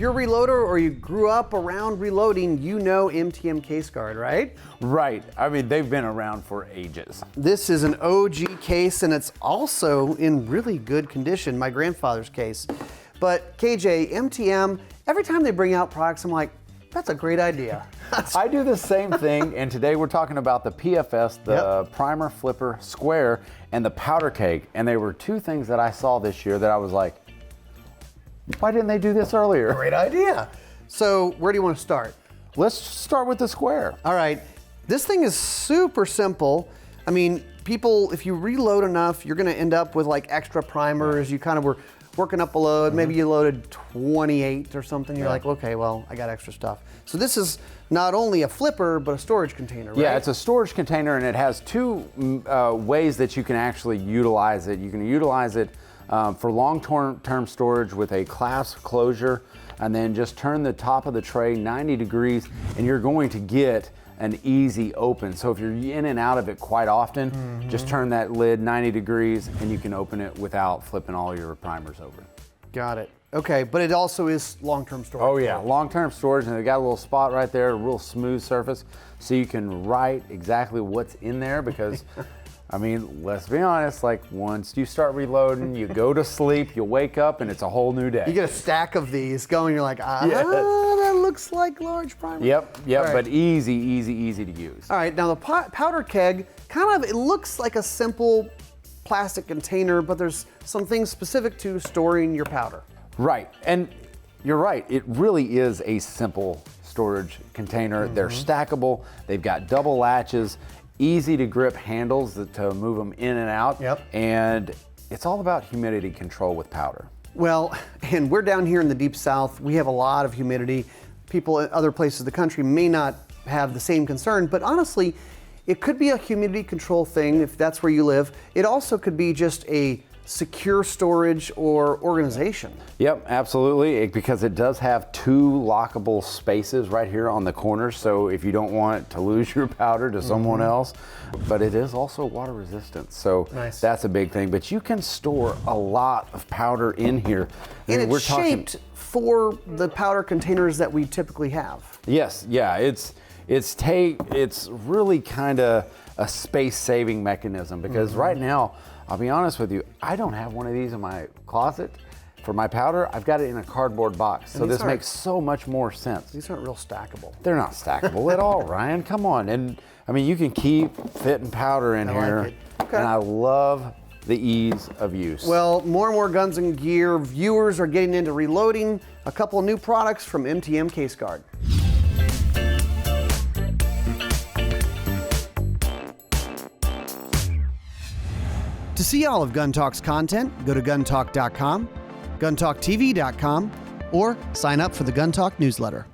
you're a reloader or you grew up around reloading, you know MTM Case-Gard, right? Right. I mean, they've been around for ages. This is an OG case, and it's also in really good condition, my grandfather's case. But KJ, MTM, every time they bring out products, I'm like, that's a great idea. I do the same thing, and today we're talking about the PFS, the Primer Flipper Square, and the Powder Keg. And they were two things that I saw this year that I was like, why didn't they do this earlier? Great idea. So where do you want to start? Let's start with the Square. All right. This thing is super simple. I mean, people, if you reload enough, you're going to end up with like extra primers. You kind of were working up a load. Maybe you loaded 28 or something. You're like, okay, well, I got extra stuff. So this is not only a flipper, but a storage container, right? Yeah, it's a storage container, and it has two ways that you can actually utilize it. You can utilize it for long-term storage with a clasp closure, and then just turn the top of the tray 90 degrees, and you're going to get an easy open. So if you're in and out of it quite often, just turn that lid 90 degrees and you can open it without flipping all your primers over. Got it. Okay, but it also is long-term storage. Oh yeah, long-term storage, and they got a little spot right there, a real smooth surface, so you can write exactly what's in there because I mean, let's be honest, like once you start reloading, you go to sleep, you wake up, and it's a whole new day. You get a stack of these going, you're like, that looks like large primer. Yep, right. But easy to use. All right, now the powder keg, it looks like a simple plastic container, but there's some things specific to storing your powder. Right, and you're right, it really is a simple storage container. They're stackable, they've got double latches, easy to grip handles to move them in and out. And it's all about humidity control with powder. Well, and we're down here in the deep south. We have a lot of humidity. People in other places of the country may not have the same concern, but honestly, it could be a humidity control thing if that's where you live. It also could be just a secure storage or organization. Yep, absolutely, because it does have two lockable spaces right here on the corners, so if you don't want to lose your powder to someone else, but it is also water resistant, so that's a big thing. But you can store a lot of powder in here. And it's shaped for the powder containers that we typically have. Yes, yeah, it's really kind of a space-saving mechanism because right now, I'll be honest with you, I don't have one of these in my closet for my powder. I've got it in a cardboard box, so this makes so much more sense. These aren't real stackable. They're not stackable at all, Ryan. Come on. And I mean, you can keep fitting powder in here, like it. Okay. And I love the ease of use. Well, more and more guns and gear viewers are getting into reloading. A couple of new products from MTM Case-Gard. To see all of Gun Talk's content, go to guntalk.com, guntalktv.com, or sign up for the Gun Talk newsletter.